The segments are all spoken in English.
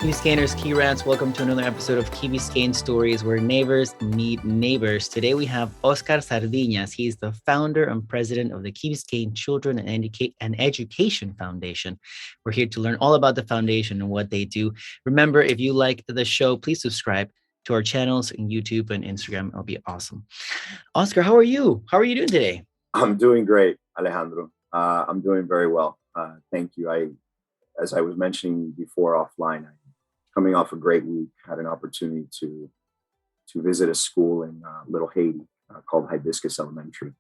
Biscayneers, Key Rats, welcome to another episode of Biscayne Stories, where neighbors meet neighbors. Today we have Oscar Sardinas. He's the founder and president of the Biscayne Children and Education Foundation. We're here to learn all about the foundation and what they do. Remember, if you like the show, please subscribe to our channels on YouTube and Instagram. It'll be awesome. Oscar, how are you? How are you doing today? I'm doing great, Alejandro. I'm doing very well. Thank you. As I was mentioning before offline, coming off a great week, had an opportunity to visit a school in Little Haiti called Hibiscus Elementary.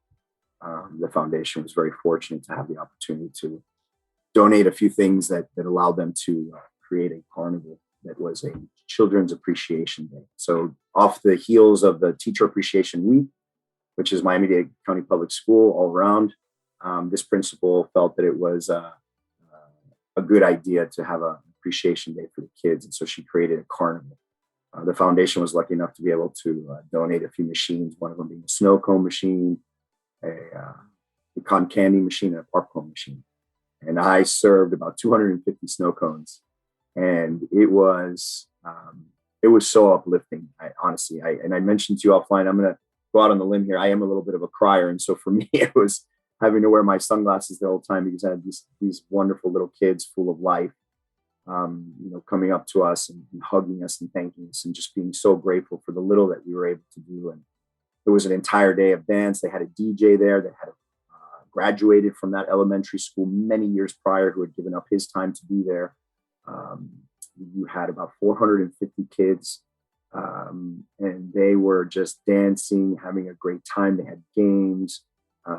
The foundation was very fortunate to have the opportunity to donate a few things that allowed them to create a carnival that was a Children's Appreciation Day. So off the heels of the Teacher Appreciation Week, which is Miami-Dade County Public School all around, this principal felt that it was a good idea to have an appreciation day for the kids. And so she created a carnival. The foundation was lucky enough to be able to donate a few machines, one of them being a snow cone machine, a cotton candy machine, and a popcorn machine. And I served about 250 snow cones. And it was so uplifting. Honestly, I mentioned to you offline, I'm going to go out on the limb here. I am a little bit of a crier. And so for me, it was having to wear my sunglasses the whole time because I had these wonderful little kids full of life, coming up to us and hugging us and thanking us and just being so grateful for the little that we were able to do. And it was an entire day of dance. They had a DJ there that had graduated from that elementary school many years prior, who had given up his time to be there. You had about 450 kids, and they were just dancing, having a great time. They had games.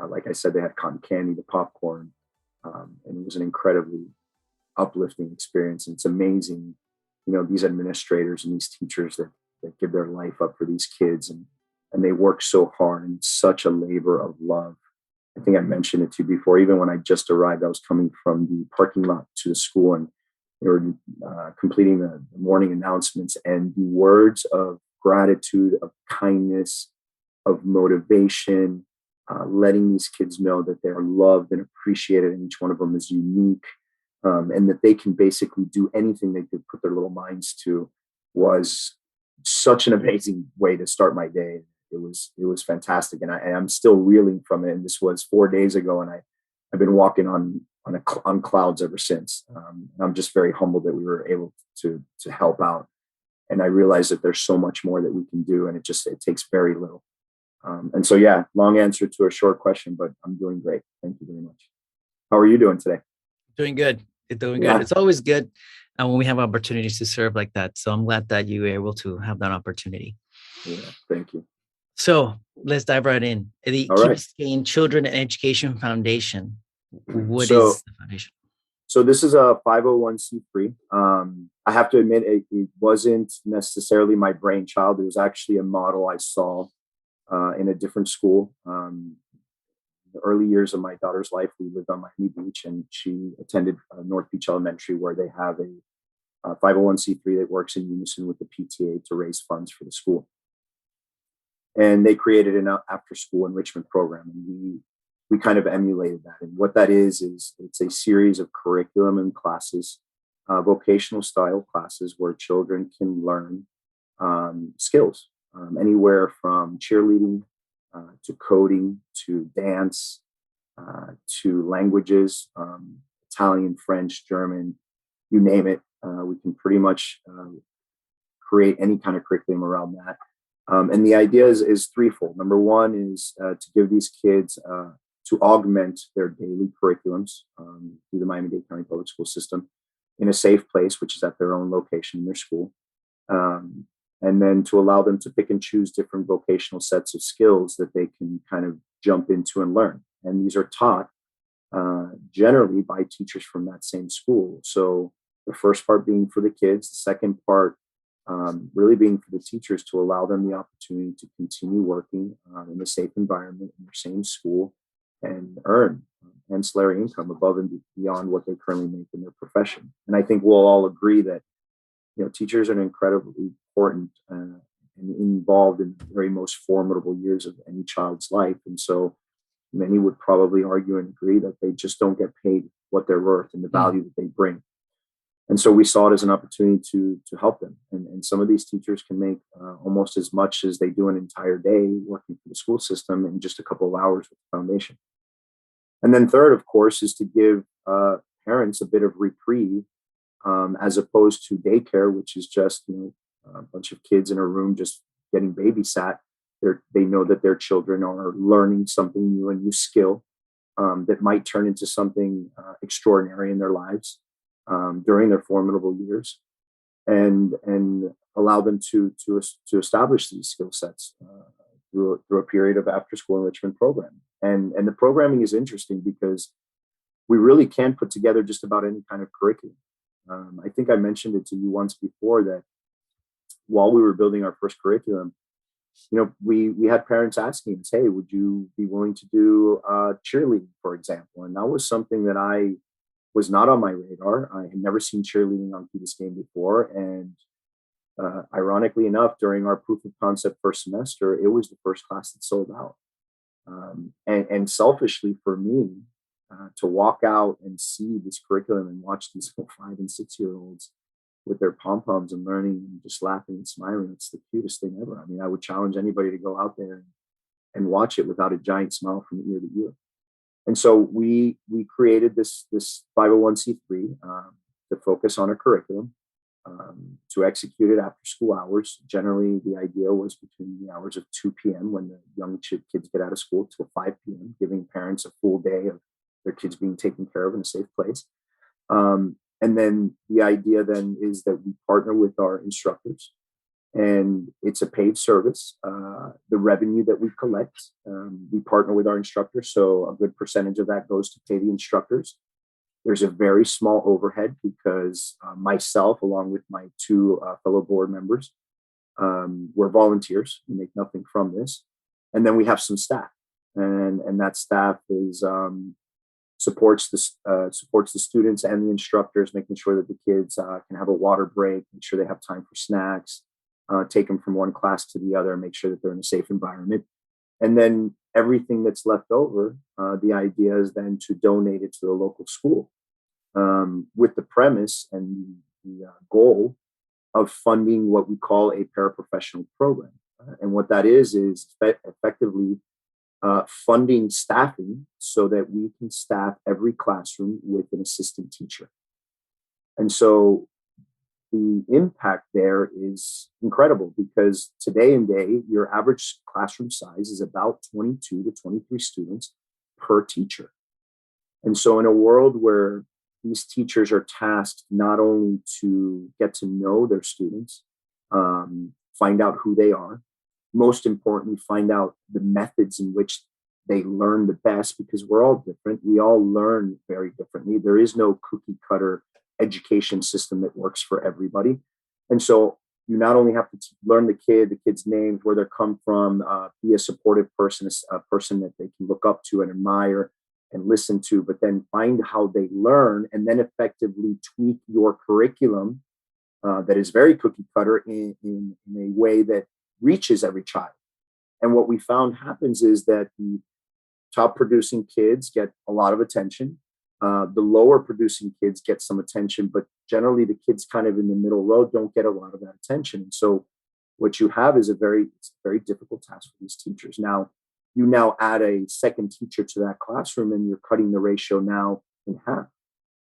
Like I said, they had cotton candy, the popcorn, and it was an incredibly uplifting experience. And it's amazing, these administrators and these teachers that give their life up for these kids, and they work so hard, and it's such a labor of love. I think I mentioned it to you before. Even when I just arrived, I was coming from the parking lot to the school, and they were completing the morning announcements, and the words of gratitude, of kindness, of motivation, letting these kids know that they are loved and appreciated, and each one of them is unique, and that they can basically do anything they could put their little minds to, was such an amazing way to start my day. It was fantastic, and I'm still reeling from it. And this was 4 days ago, and I've been walking on clouds ever since. I'm just very humbled that we were able to help out, and I realize that there's so much more that we can do, and it takes very little. And so, yeah, long answer to a short question, but I'm doing great. Thank you very much. How are you doing today? Doing good. It's always good when we have opportunities to serve like that. So I'm glad that you were able to have that opportunity. Yeah, thank you. So let's dive right in. The Biscayne Children and Education Foundation. What is the foundation? So this is a 501c3. I have to admit, it wasn't necessarily my brainchild. It was actually a model I saw in a different school. The early years of my daughter's life, we lived on Miami Beach, and she attended North Beach Elementary, where they have a 501c3 that works in unison with the PTA to raise funds for the school. And they created an after-school enrichment program, and we kind of emulated that. And what that is it's a series of curriculum and classes, vocational style classes, where children can learn skills, anywhere from cheerleading to coding, to dance, to languages, Italian, French, German, you name it. We can pretty much create any kind of curriculum around that. And the idea is threefold. Number one is to give these kids to augment their daily curriculums through the Miami-Dade County Public School System in a safe place, which is at their own location in their school. And then to allow them to pick and choose different vocational sets of skills that they can kind of jump into and learn. And these are taught generally by teachers from that same school. So the first part being for the kids, the second part really being for the teachers, to allow them the opportunity to continue working in a safe environment in their same school and earn ancillary income above and beyond what they currently make in their profession. And I think we'll all agree that teachers are incredibly important and involved in the very most formidable years of any child's life. And so many would probably argue and agree that they just don't get paid what they're worth and the value that they bring. And so we saw it as an opportunity to help them. And some of these teachers can make almost as much as they do an entire day working for the school system in just a couple of hours with the foundation. And then third, of course, is to give parents a bit of reprieve, as opposed to daycare, which is just a bunch of kids in a room just getting babysat. They know that their children are learning something new, a new skill that might turn into something extraordinary in their lives during their formidable years, and allow them to establish these skill sets through a period of after school enrichment programming. And the programming is interesting because we really can put together just about any kind of curriculum. I think I mentioned it to you once before that while we were building our first curriculum, we had parents asking us, hey, would you be willing to do cheerleading, for example? And that was something that I was not on my radar. I had never seen cheerleading on Biscayne before. And ironically enough, during our proof of concept first semester, it was the first class that sold out. And selfishly for me, to walk out and see this curriculum and watch these 5 and 6 year olds with their pom-poms and learning and just laughing and smiling, it's the cutest thing ever. I mean, I would challenge anybody to go out there and watch it without a giant smile from ear to ear. And so we created this 501c3 to focus on a curriculum, to execute it after school hours. Generally, the idea was between the hours of 2 p.m. when the young kids get out of school till 5 p.m., giving parents a full day of their kids being taken care of in a safe place. And then the idea then is that we partner with our instructors, and it's a paid service. The revenue that we collect, we partner with our instructors, so a good percentage of that goes to pay the instructors. There's a very small overhead because myself, along with my 2 fellow board members, we're volunteers. We make nothing from this. And then we have some staff, and that staff is supports the students and the instructors, making sure that the kids can have a water break, make sure they have time for snacks, take them from one class to the other, make sure that they're in a safe environment. And then everything that's left over, the idea is then to donate it to the local school, with the premise and the goal of funding what we call a paraprofessional program. And what that is effectively funding staffing so that we can staff every classroom with an assistant teacher. And so the impact there is incredible because today and day, your average classroom size is about 22 to 23 students per teacher. And so in a world where these teachers are tasked not only to get to know their students, find out who they are, most importantly, find out the methods in which they learn the best, because we're all different. We all learn very differently. There is no cookie cutter education system that works for everybody. And so you not only have to learn the kid's names, where they come from, be a supportive person, a person that they can look up to and admire and listen to, but then find how they learn and then effectively tweak your curriculum that is very cookie cutter in a way that reaches every child. And what we found happens is that the top producing kids get a lot of attention. The lower producing kids get some attention, but generally the kids kind of in the middle row don't get a lot of that attention. And so what you have is it's a very difficult task for these teachers. Now, you now add a second teacher to that classroom and you're cutting the ratio now in half,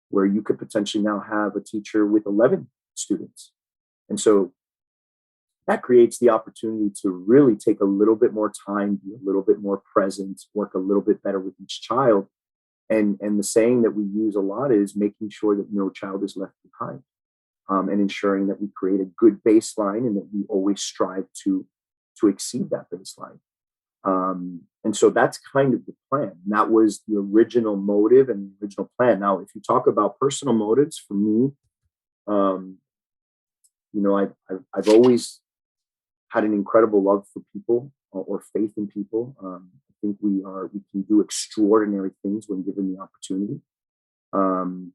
where you could potentially now have a teacher with 11 students. And so that creates the opportunity to really take a little bit more time, be a little bit more present, work a little bit better with each child. And the saying that we use a lot is making sure that no child is left behind, and ensuring that we create a good baseline and that we always strive to exceed that baseline. And so that's kind of the plan. And that was the original motive and the original plan. Now, if you talk about personal motives for me, I've always had an incredible love for people or faith in people. I think we can do extraordinary things when given the opportunity. And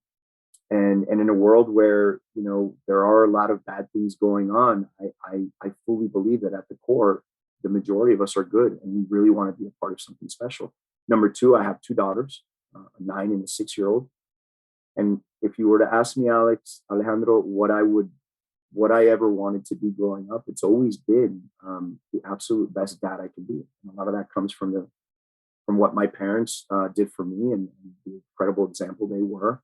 in a world where, there are a lot of bad things going on, I fully believe that at the core, the majority of us are good and we really want to be a part of something special. Number 2, I have 2 daughters, a 9 and a 6-year-old. And if you were to ask me, Alejandro, what I ever wanted to be growing up, it's always been the absolute best dad I can be. And a lot of that comes from what my parents did for me and the incredible example they were.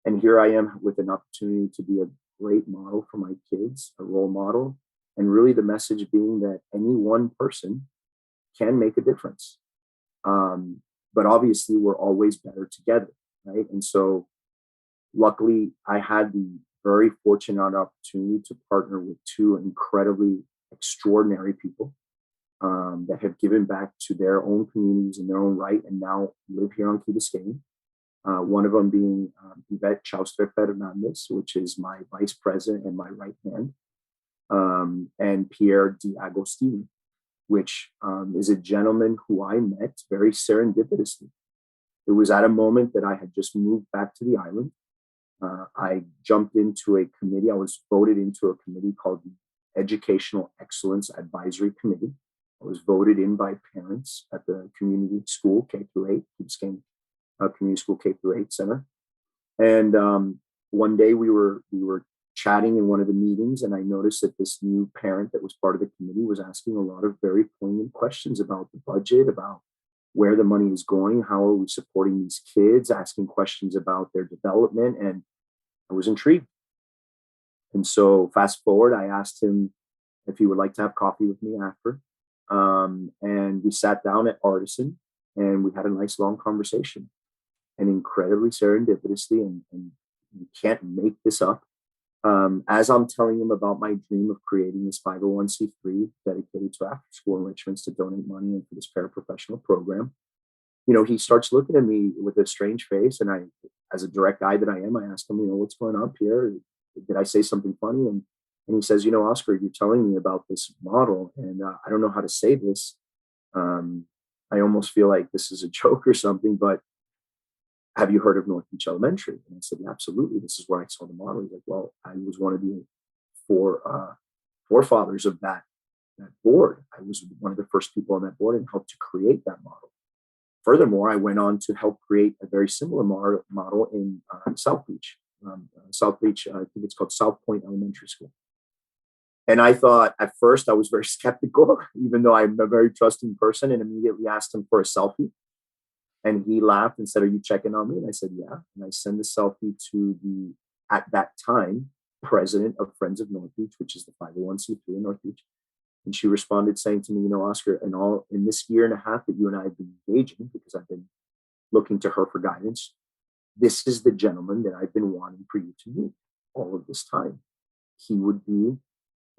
And here I am with an opportunity to be a great model for my kids, a role model. And really the message being that any one person can make a difference. But obviously we're always better together, right? And so luckily I had the very fortunate opportunity to partner with two incredibly extraordinary people that have given back to their own communities in their own right and now live here on Key Biscayne. One of them being Ivette Chaustre-Fernandez, which is my vice president and my right hand, and Pierre DeAgostini, which is a gentleman who I met very serendipitously. It was at a moment that I had just moved back to the island. I jumped into a committee. I was voted into a committee called the Educational Excellence Advisory Committee. I was voted in by parents at the community school K-8, Biscayne Community School K-8 Center. And one day we were chatting in one of the meetings, and I noticed that this new parent that was part of the committee was asking a lot of very poignant questions about the budget, about where the money is going, how are we supporting these kids, asking questions about their development, and I was intrigued. And so fast forward, I asked him if he would like to have coffee with me after. And we sat down at Artisan and we had a nice long conversation. And incredibly serendipitously, and you can't make this up, as I'm telling him about my dream of creating this 501c3 dedicated to after school enrichments to donate money into this paraprofessional program, he starts looking at me with a strange face. And I, as a direct guy that I am, I ask him, what's going on, Pierre? Did I say something funny? And he says, Oscar, you're telling me about this model, and I don't know how to say this. I almost feel like this is a joke or something, but have you heard of North Beach Elementary? And I said, yeah, absolutely. This is where I saw the model. He's like, well, I was one of the forefathers of that board. I was one of the first people on that board and helped to create that model. Furthermore, I went on to help create a very similar model in South Beach. South Beach, I think it's called South Point Elementary School. And I thought at first I was very skeptical, even though I'm a very trusting person, and immediately asked him for a selfie. And he laughed and said, are you checking on me? And I said, yeah. And I sent the selfie to the, at that time, president of Friends of North Beach, which is the 501c3 in North Beach. And she responded saying to me, Oscar, in this year and a half that you and I have been engaging, because I've been looking to her for guidance, this is the gentleman that I've been wanting for you to meet all of this time. He would be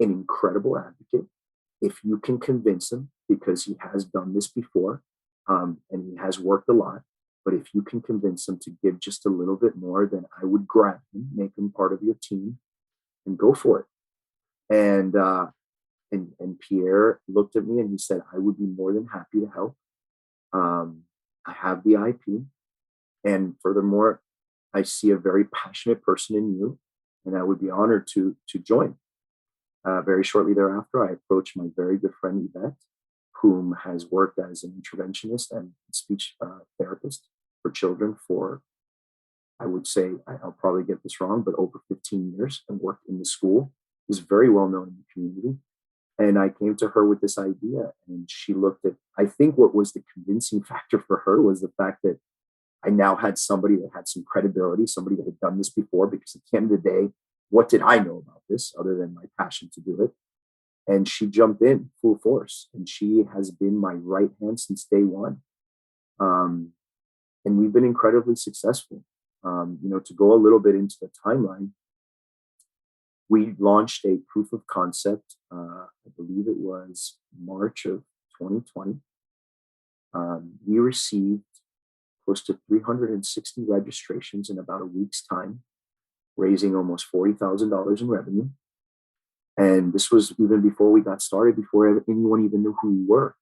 an incredible advocate if you can convince him, because he has done this before. And he has worked a lot, but if you can convince him to give just a little bit more, then I would grab him, make him part of your team, and go for it. And Pierre looked at me and he said, I would be more than happy to help. I have the IP, and furthermore, I see a very passionate person in you, and I would be honored to join. Very shortly thereafter, I approached my very good friend Ivette, whom has worked as an interventionist and speech therapist for children for, I would say, I'll probably get this wrong, but over 15 years, and worked in the school, is very well known in the community. And I came to her with this idea, and she looked at, I think what was the convincing factor for her was the fact that I now had somebody that had some credibility, somebody that had done this before, because at the end of the day, what did I know about this other than my passion to do it? And she jumped in full force, and she has been my right hand since day one. And we've been incredibly successful. To go a little bit into the timeline, we launched a proof of concept, I believe it was March of 2020. We received close to 360 registrations in about a week's time, raising almost $40,000 in revenue. And this was even before we got started, before anyone even knew who we were.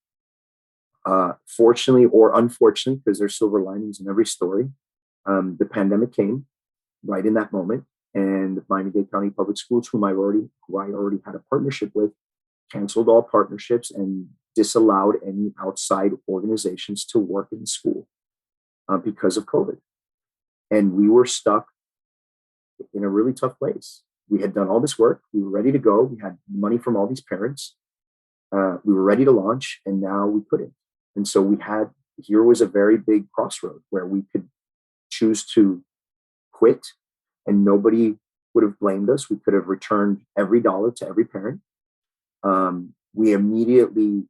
Fortunately or unfortunately, because there's silver linings in every story, the pandemic came right in that moment, and Miami-Dade County Public Schools, who I already had a partnership with, canceled all partnerships and disallowed any outside organizations to work in the school because of COVID. And we were stuck in a really tough place. We had done all this work. We were ready to go. We had money from all these parents. We were ready to launch, and now we couldn't. And so here was a very big crossroad where we could choose to quit, and nobody would have blamed us. We could have returned every dollar to every parent. We immediately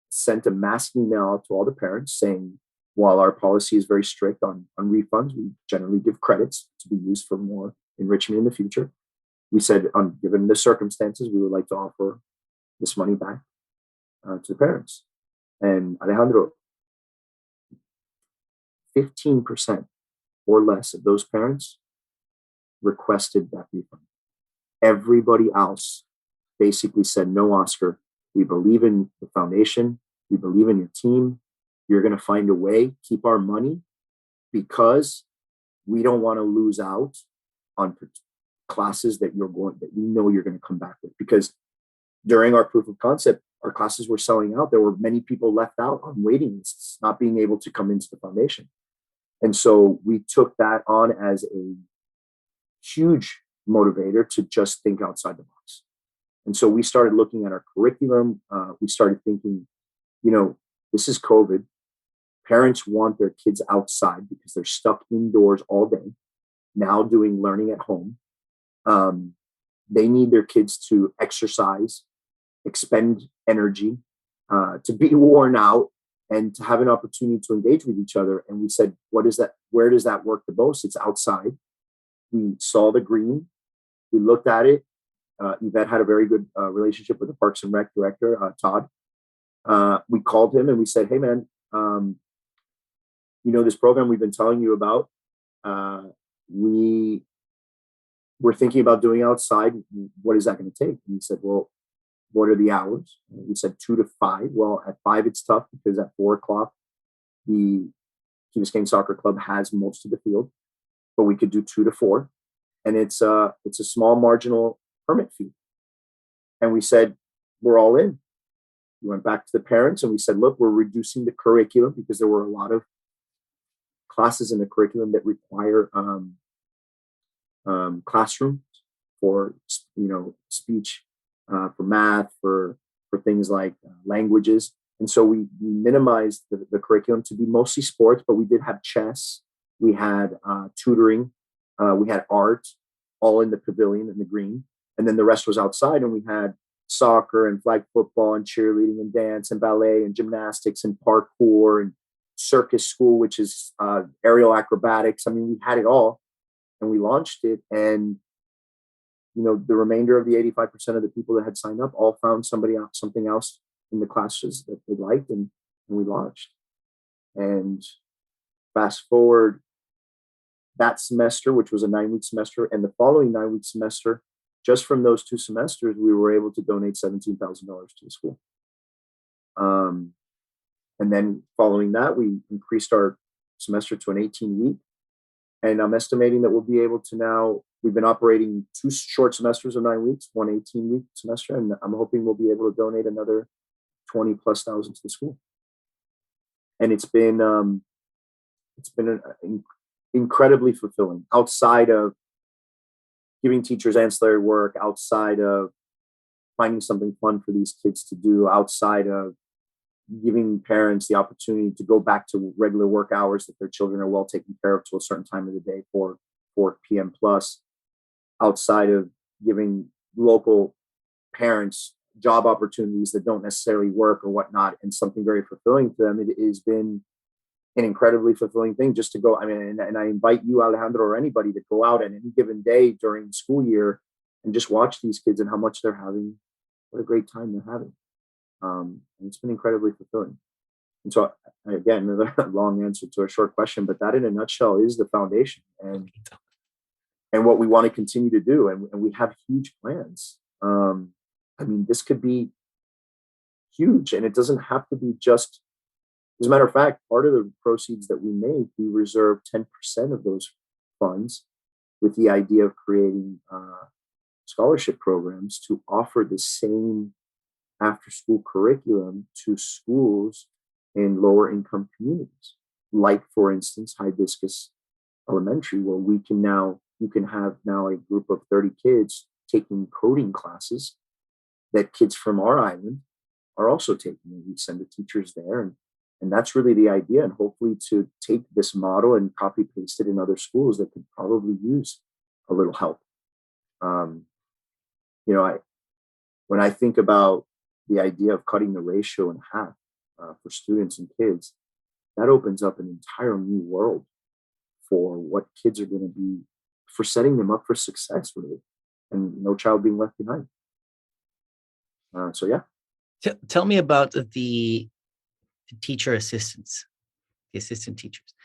sent a mass email out to all the parents saying, while our policy is very strict on refunds, we generally give credits to be used for more enrichment in the future. We said, given the circumstances, we would like to offer this money back to the parents. And Alejandro, 15% or less of those parents requested that refund. Everybody else basically said, no, Oscar, we believe in the foundation. We believe in your team. You're going to find a way, keep our money, because we don't want to lose out on classes that we know you're going to come back with. Because during our proof of concept, our classes were selling out. There were many people left out on waiting lists, not being able to come into the foundation. And so we took that on as a huge motivator to just think outside the box. And so we started looking at our curriculum. We started thinking, this is COVID. Parents want their kids outside because they're stuck indoors all day, now doing learning at home. They need their kids to exercise, expend energy, to be worn out, and to have an opportunity to engage with each other. And we said, what is that? Where does that work the most? It's outside. We saw the green. We looked at it. Ivette had a very good relationship with the Parks and Rec director, Todd. We called him and we said, hey, man, this program we've been telling you about, we're thinking about doing outside. What is that going to take? And he said, well, what are the hours? And we said 2 to 5. Well, at 5, it's tough because at 4 o'clock, the Key Biscayne Soccer Club has most of the field, but we could do 2 to 4. And it's a small marginal permit fee. And we said, we're all in. We went back to the parents and we said, look, we're reducing the curriculum because there were a lot of classes in the curriculum that require classrooms for, speech, for math, for things like languages. And so we minimized the curriculum to be mostly sports, but we did have chess. We had tutoring. We had art, all in the pavilion in the green. And then the rest was outside, and we had soccer and flag football and cheerleading and dance and ballet and gymnastics and parkour and circus school, which is aerial acrobatics. I mean, we had it all, and we launched it. And, the remainder of the 85% of the people that had signed up all found something else in the classes that they liked, and we launched. And fast forward that semester, which was a 9-week semester, and the following 9-week semester, just from those 2 semesters, we were able to donate $17,000 to the school. And then following that, we increased our semester to an 18-week. And I'm estimating that we'll be able to now, we've been operating 2 short semesters of 9 weeks, one 18-week semester, and I'm hoping we'll be able to donate another 20+ thousand to the school. And it's been incredibly fulfilling, outside of giving teachers ancillary work, outside of finding something fun for these kids to do, outside of giving parents the opportunity to go back to regular work hours that their children are well taken care of to a certain time of the day, 4 p.m. plus, outside of giving local parents job opportunities that don't necessarily work or whatnot, and something very fulfilling to them. It has been an incredibly fulfilling thing just to go. I mean, and I invite you, Alejandro, or anybody to go out at any given day during the school year and just watch these kids and how much they're having, what a great time they're having. And it's been incredibly fulfilling. And so, again, another long answer to a short question, but that in a nutshell is the foundation and what we want to continue to do. And we have huge plans. I mean, this could be huge, and it doesn't have to be just, as a matter of fact, part of the proceeds that we make, we reserve 10% of those funds with the idea of creating scholarship programs to offer the same after-school curriculum to schools in lower income communities, like, for instance, Hibiscus Elementary, where we can now you can have now a group of 30 kids taking coding classes that kids from our island are also taking. And we send the teachers there. And that's really the idea. And hopefully to take this model and copy paste it in other schools that could probably use a little help. When I think about the idea of cutting the ratio in half for students and kids, that opens up an entire new world for what kids are going to be, for setting them up for success, really, and no child being left behind. So yeah. Tell me about the teacher assistants, the assistant teachers.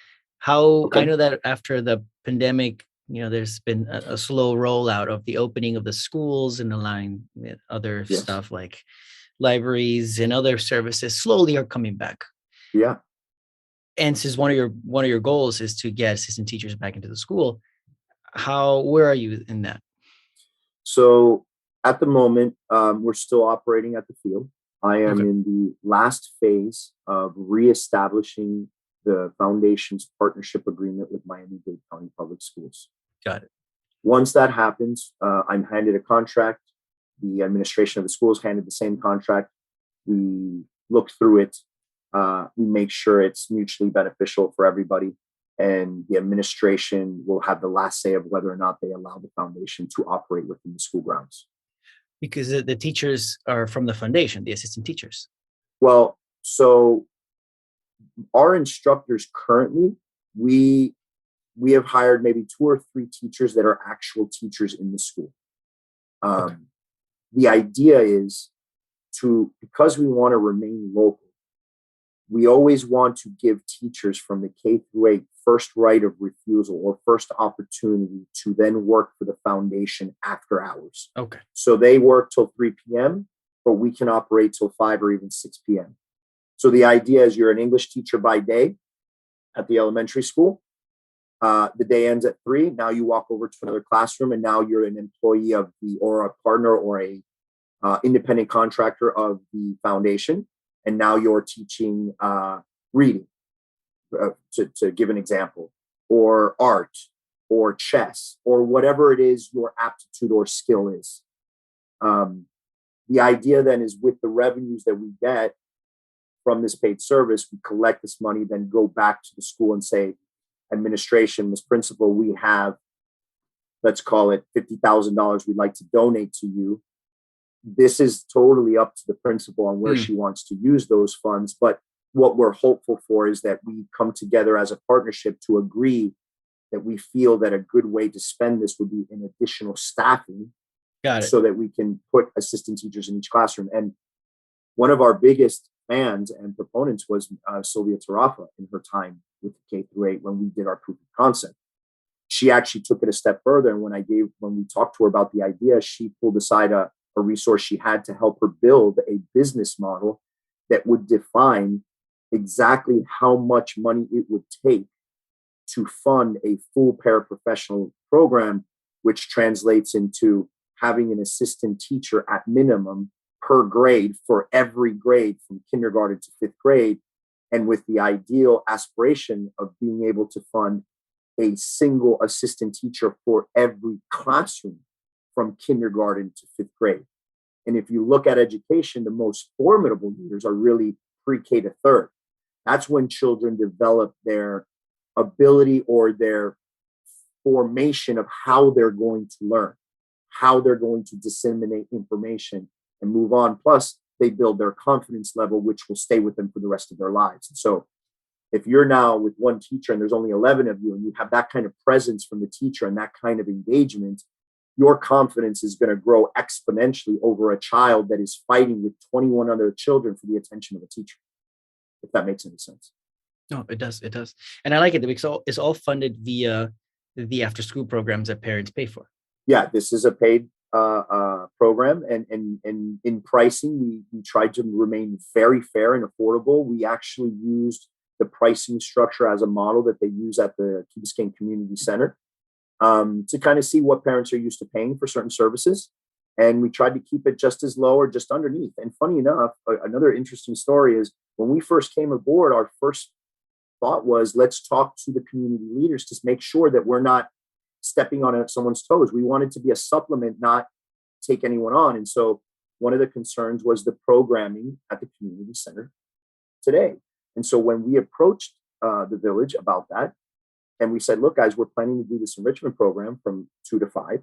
I know that after the pandemic, there's been a slow rollout of the opening of the schools and allowing other stuff like libraries and other services slowly are coming back. Yeah. And since one of your goals is to get assistant teachers back into the school, where are you in that? So at the moment, we're still operating at the field. I am in the last phase of reestablishing the foundation's partnership agreement with Miami-Dade County Public Schools. Got it. Once that happens, I'm handed a contract. The administration of the schools handed the same contract. We look through it. We make sure it's mutually beneficial for everybody. And the administration will have the last say of whether or not they allow the foundation to operate within the school grounds. Because the teachers are from the foundation, the assistant teachers. Well, so our instructors currently, we have hired maybe 2 or 3 teachers that are actual teachers in the school. The idea is because we want to remain local, we always want to give teachers from the K through 8 first right of refusal or first opportunity to then work for the foundation after hours. Okay. So they work till 3 p.m., but we can operate till 5 or even 6 p.m. So the idea is you're an English teacher by day at the elementary school. The day ends at 3. Now you walk over to another classroom, and now you're an employee or a partner or a independent contractor of the foundation. And now you're teaching reading, to give an example, or art, or chess, or whatever it is your aptitude or skill is. The idea then is with the revenues that we get from this paid service, we collect this money, then go back to the school and say, administration, this principal, we have, let's call it $50,000 we'd like to donate to you. This is totally up to the principal on where she wants to use those funds. But what we're hopeful for is that we come together as a partnership to agree that we feel that a good way to spend this would be in additional staffing. Got it. So that we can put assistant teachers in each classroom. And one of our biggest fans and proponents was Sylvia Tarafa in her time with the K through 8 when we did our proof of concept. She actually took it a step further. And when we talked to her about the idea, she pulled aside a resource she had to help her build a business model that would define exactly how much money it would take to fund a full paraprofessional program, which translates into having an assistant teacher at minimum per grade for every grade from kindergarten to 5th grade. And with the ideal aspiration of being able to fund a single assistant teacher for every classroom from kindergarten to 5th grade. And if you look at education, the most formidable years are really pre-K to 3rd. That's when children develop their ability or their formation of how they're going to learn, how they're going to disseminate information and move on. Plus, they build their confidence level, which will stay with them for the rest of their lives. And so if you're now with one teacher and there's only 11 of you and you have that kind of presence from the teacher and that kind of engagement, your confidence is going to grow exponentially over a child that is fighting with 21 other children for the attention of a teacher, if that makes any sense. No, it does. It does. And I like it because it's all funded via the after school programs that parents pay for. Yeah, this is a paid program. And in pricing, we tried to remain very fair and affordable. We actually used the pricing structure as a model that they use at the Biscayne Community Center to kind of see what parents are used to paying for certain services. And we tried to keep it just as low or just underneath. And funny enough, another interesting story is when we first came aboard, our first thought was, let's talk to the community leaders to make sure that we're not stepping on someone's toes. We wanted to be a supplement, not take anyone on. And so one of the concerns was the programming at the community center today. And so when we approached the village about that, and we said, look, guys, we're planning to do this enrichment program from 2 to 5.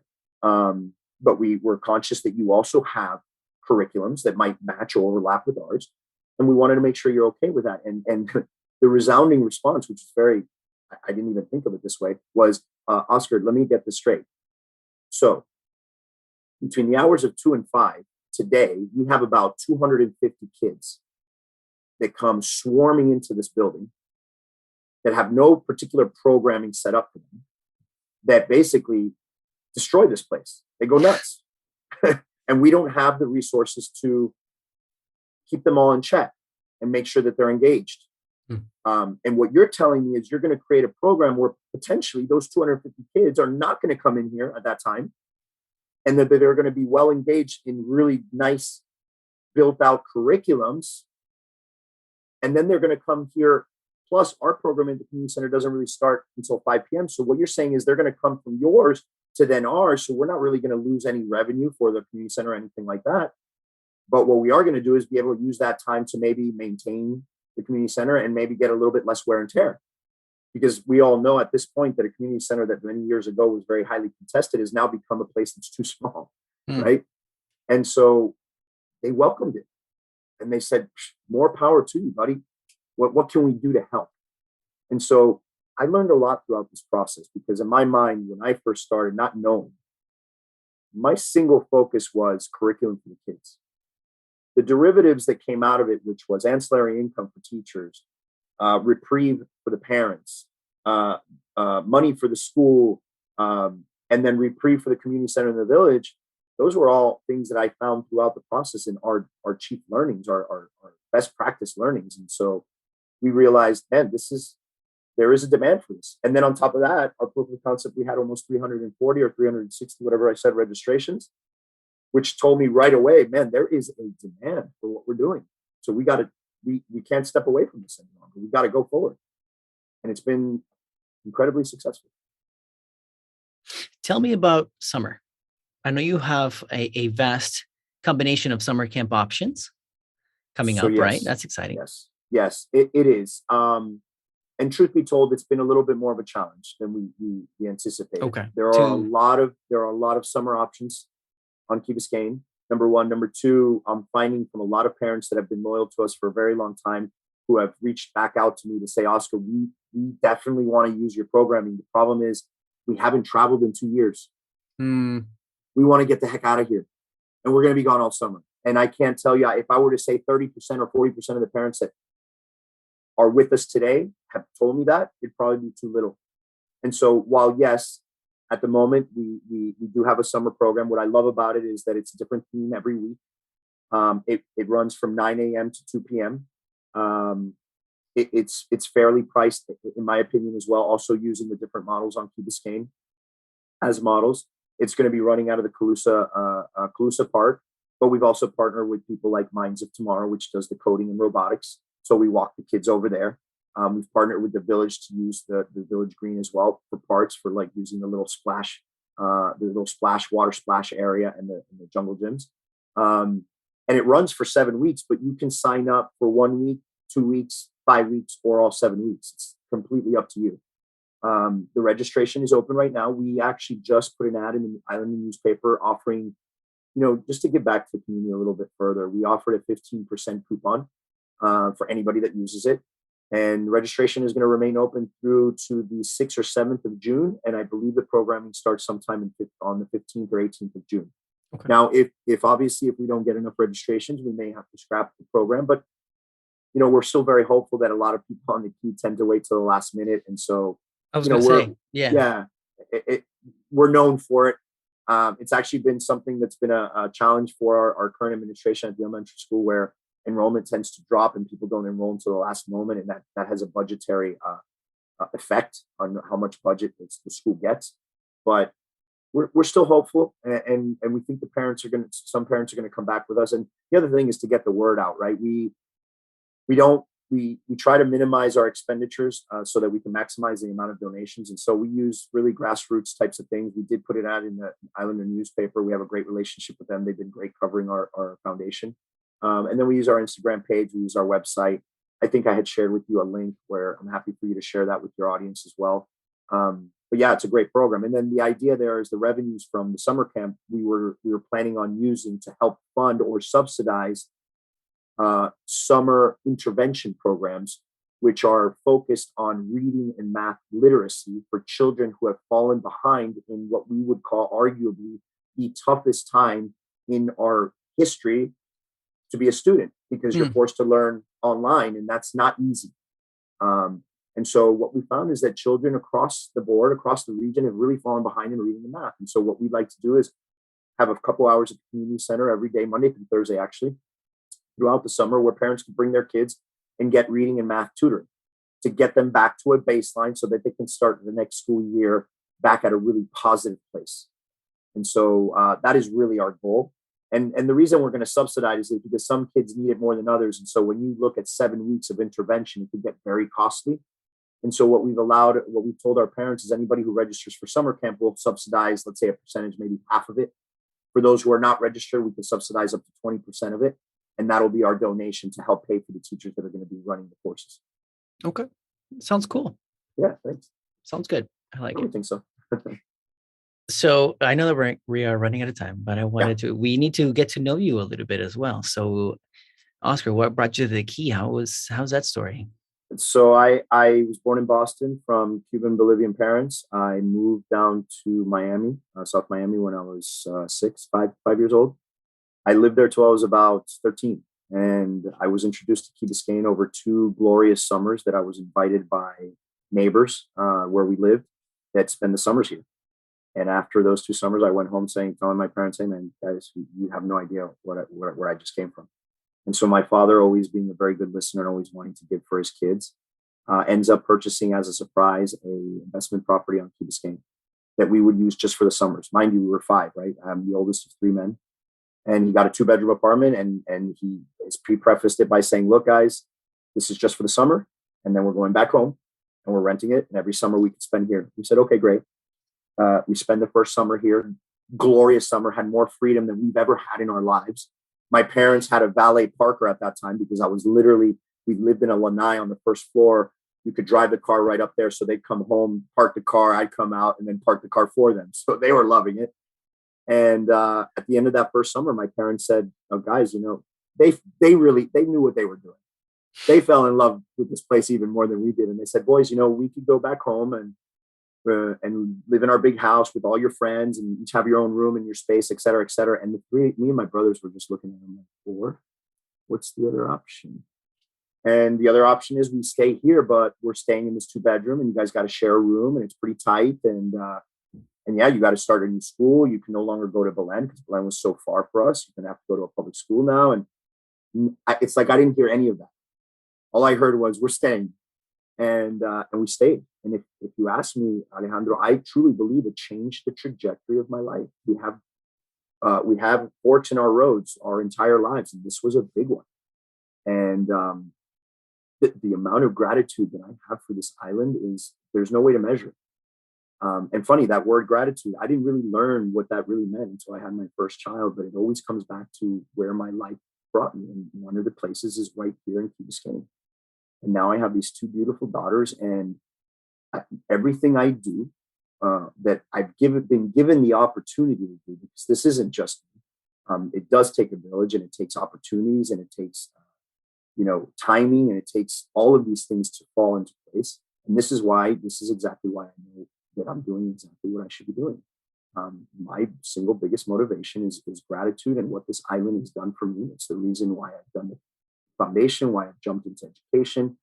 But we were conscious that you also have curriculums that might match or overlap with ours. And we wanted to make sure you're okay with that. And the resounding response, which is I didn't even think of it this way, was, Oscar, let me get this straight. So between the hours of 2 and 5 today, we have about 250 kids that come swarming into this building that have no particular programming set up for them, that basically destroy this place. They go nuts. And we don't have the resources to keep them all in check and make sure that they're engaged. And what you're telling me is you're going to create a program where potentially those 250 kids are not going to come in here at that time, and that they're going to be well engaged in really nice built out curriculums. And then they're going to come here. Plus, our program at the community center doesn't really start until 5 p.m. So what you're saying is they're going to come from yours to then ours. So we're not really going to lose any revenue for the community center or anything like that. But what we are going to do is be able to use that time to maybe maintain the community center and maybe get a little bit less wear and tear. Because we all know at this point that a community center that many years ago was very highly contested has now become a place that's too small, right? And so they welcomed it. And they said, more power to you, buddy. What can we do to help? And so I learned a lot throughout this process, because in my mind, when I first started, not knowing, my single focus was curriculum for the kids. The derivatives that came out of it, which was ancillary income for teachers, reprieve for the parents, money for the school, and then reprieve for the community center in the village, those were all things that I found throughout the process in our chief learnings, our best practice learnings. And so we realized, man, there is a demand for this. And then on top of that, our proof of concept, we had almost 340 or 360, whatever I said, registrations, which told me right away, man, there is a demand for what we're doing. So we can't step away from this any longer. We got to go forward. And it's been incredibly successful. Tell me about summer. I know you have a vast combination of summer camp options coming up, yes. Right? That's exciting. Yes, it is. And truth be told, it's been a little bit more of a challenge than we anticipated. Okay. There are a lot of summer options on Key Biscayne. Number one. Number two, I'm finding from a lot of parents that have been loyal to us for a very long time who have reached back out to me to say, Oscar, we definitely want to use your programming. The problem is we haven't traveled in 2 years. We want to get the heck out of here. And we're going to be gone all summer. And I can't tell you, if I were to say 30% or 40% of the parents that are with us today have told me that, it'd probably be too little. And so while, yes, at the moment, we do have a summer program, what I love about it is that it's a different theme every week. It runs from 9 a.m. to 2 p.m. It's fairly priced, in my opinion, as well, also using the different models on Key Biscayne as models. It's going to be running out of the Calusa Park, but we've also partnered with people like Minds of Tomorrow, which does the coding and robotics. So we walk the kids over there. We've partnered with the village to use the village green as well for parts, for like using the little splash, water splash area and the jungle gyms. And it runs for 7 weeks, but you can sign up for 1 week, 2 weeks, 5 weeks, or all 7 weeks. It's completely up to you. The registration is open right now. We actually just put an ad in the Island newspaper offering, just to give back to the community a little bit further. We offered a 15% coupon for anybody that uses it. And registration is going to remain open through to the 6th or 7th of June. And I believe the programming starts sometime on the 15th or 18th of June. Okay. Now, if obviously, if we don't get enough registrations, we may have to scrap the program. But, we're still very hopeful that a lot of people on the key tend to wait till the last minute. And so, I was going to say, we're known for it. It's actually been something that's been a challenge for our current administration at the elementary school, where enrollment tends to drop and people don't enroll until the last moment. And that has a budgetary effect on how much budget the school gets. But we're still hopeful. And we think some parents are going to come back with us. And the other thing is to get the word out, right? We don't we try to minimize our expenditures so that we can maximize the amount of donations. And so we use really grassroots types of things. We did put it out in the Islander newspaper. We have a great relationship with them. They've been great covering our foundation. And then we use our Instagram page. We use our website. I think I had shared with you a link where I'm happy for you to share that with your audience as well. But yeah, it's a great program. And then the idea there is the revenues from the summer camp we were planning on using to help fund or subsidize summer intervention programs, which are focused on reading and math literacy for children who have fallen behind in what we would call arguably the toughest time in our history to be a student, because you're forced to learn online, and that's not easy. And so what we found is that children across the board, across the region, have really fallen behind in reading and math. And so what we'd like to do is have a couple hours at the community center every day, Monday through Thursday, actually, throughout the summer, where parents can bring their kids and get reading and math tutoring to get them back to a baseline so that they can start the next school year back at a really positive place. And so that is really our goal. And the reason we're going to subsidize it is because some kids need it more than others. And so when you look at 7 weeks of intervention, it can get very costly. And so what we've told our parents is anybody who registers for summer camp will subsidize, let's say a percentage, maybe half of it. For those who are not registered, we can subsidize up to 20% of it. And that'll be our donation to help pay for the teachers that are going to be running the courses. Okay. Sounds cool. Yeah, thanks. Sounds good. I like it. I think so. So I know that we are running out of time, but we need to get to know you a little bit as well. So Oscar, what brought you to the Key? How's that story? So I was born in Boston from Cuban Bolivian parents. I moved down to Miami, South Miami, when I was 5 years old. I lived there till I was about 13. And I was introduced to Biscayne over 2 glorious summers that I was invited by neighbors where we lived that spend the summers here. And after those 2 summers, I went home telling my parents, "Hey, man, guys, you have no idea where I just came from." And so my father, always being a very good listener and always wanting to give for his kids, ends up purchasing as a surprise a investment property on Key Biscayne that we would use just for the summers. Mind you, we were 5, right? I'm the oldest of 3 men. And he got a 2-bedroom apartment, and he has prefaced it by saying, "Look, guys, this is just for the summer. And then we're going back home and we're renting it. And every summer we can spend here." We said, "Okay, great." We spend the first summer here, glorious summer, had more freedom than we've ever had in our lives. My parents had a valet parker at that time because we lived in a lanai on the first floor. You could drive the car right up there. So they'd come home, park the car, I'd come out and then park the car for them. So they were loving it. And at the end of that first summer, my parents said, "Oh, guys, they knew what they were doing. They fell in love with this place even more than we did. And they said, boys, we could go back home and live in our big house with all your friends and each have your own room and your space, et cetera, et cetera." And me and my brothers were just looking at them like, "Or what's the other option?" And the other option is we stay here, but we're staying in this 2-bedroom and you guys got to share a room and it's pretty tight. And yeah, you got to start a new school. You can no longer go to Belen because Belen was so far for us. You're going to have to go to a public school now. And it's like, I didn't hear any of that. All I heard was, "We're staying." And we stayed. And if you ask me, Alejandro, I truly believe it changed the trajectory of my life. We have forks in our roads our entire lives. And this was a big one. And the amount of gratitude that I have for this island there's no way to measure it. And funny, that word gratitude, I didn't really learn what that really meant until I had my first child, but it always comes back to where my life brought me. And one of the places is right here in Key Biscayne. And now I have these 2 beautiful daughters, and everything I do that I've been given the opportunity to do, because this isn't just, it does take a village, and it takes opportunities, and it takes, timing, and it takes all of these things to fall into place. And this is exactly why I know that I'm doing exactly what I should be doing. My single biggest motivation is gratitude and what this island has done for me. It's the reason why I've done the foundation, why I've jumped into education,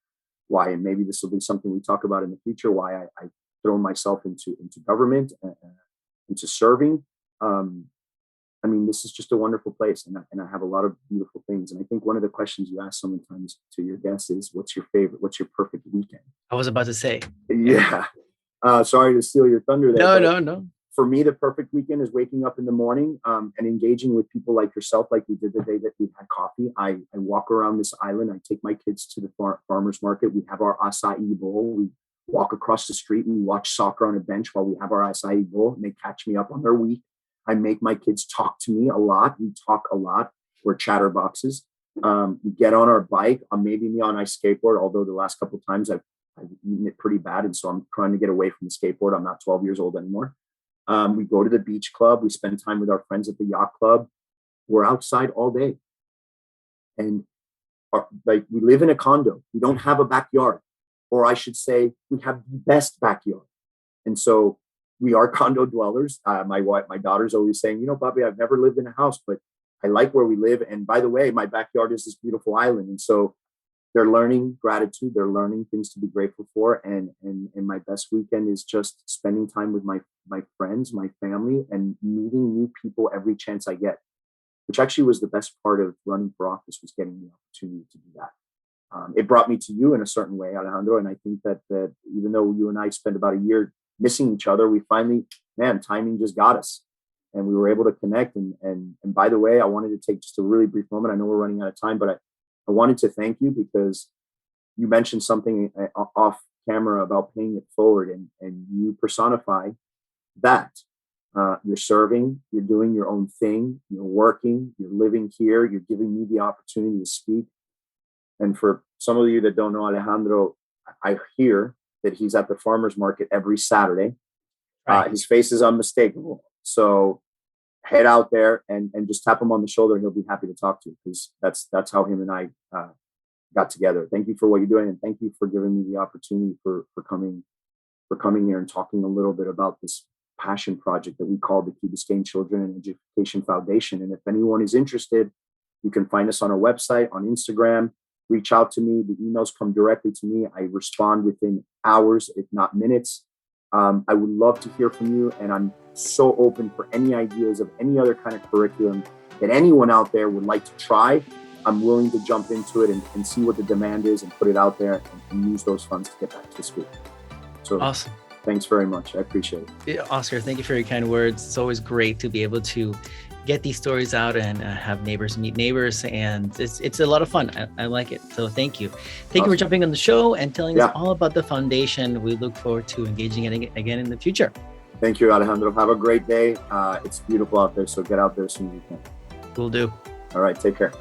why, and maybe this will be something we talk about in the future, why I've thrown myself into government, into serving. This is just a wonderful place, and I have a lot of beautiful things. And I think one of the questions you ask sometimes to your guests is, "What's your perfect weekend?" I was about to say. Yeah. Sorry to steal your thunder there. No. for me, the perfect weekend is waking up in the morning and engaging with people like yourself, like we did the day that we had coffee. I walk around this island. I take my kids to the farmer's market. We have our acai bowl. We walk across the street and we watch soccer on a bench while we have our acai bowl, and they catch me up on their week. I make my kids talk to me a lot. We talk a lot. We're chatterboxes. We get on our bike. Maybe me on my skateboard, although the last couple of times I've eaten it pretty bad. And so I'm trying to get away from the skateboard. I'm not 12 years old anymore. We go to the beach club. We spend time with our friends at the yacht club. We're outside all day. And we live in a condo. We don't have a backyard. Or I should say, we have the best backyard. And so we are condo dwellers. My daughter's always saying, Bobby, I've never lived in a house, but I like where we live. And by the way, my backyard is this beautiful island. And so they're learning gratitude. They're learning things to be grateful for. And my best weekend is just spending time with my friends, my family, and meeting new people every chance I get, which actually was the best part of running for office, was getting the opportunity to do that. It brought me to you in a certain way, Alejandro. And I think that even though you and I spent about a year missing each other, we finally, timing just got us. And we were able to connect. And by the way, I wanted to take just a really brief moment. I know we're running out of time, but I wanted to thank you because you mentioned something off camera about paying it forward, and you personify that. You're serving, you're doing your own thing, you're working, you're living here, you're giving me the opportunity to speak. And for some of you that don't know Alejandro, I hear that he's at the farmer's market every Saturday. Right. His face is unmistakable. So head out there and just tap him on the shoulder, and he'll be happy to talk to you, because that's how him and I got together. Thank you for what you're doing, and thank you for giving me the opportunity for coming here and talking a little bit about this passion project that we call the Biscayne Children and Education Foundation. And if anyone is interested, you can find us on our website, on Instagram. Reach out to me. The emails come directly to me. I respond within hours, if not minutes. I would love to hear from you, and I'm so open for any ideas of any other kind of curriculum that anyone out there would like to try. I'm willing to jump into it and see what the demand is and put it out there and use those funds to get back to school. So awesome. Thanks very much. I appreciate it. Yeah, Oscar, thank you for your kind words. It's always great to be able to get these stories out and have neighbors meet neighbors, and it's a lot of fun. I like it. So thank you. Thank you for jumping on the show and telling us all about the foundation. We look forward to engaging again in the future. Thank you, Alejandro. Have a great day. It's beautiful out there, so get out there as soon as you can. Will do. All right, take care.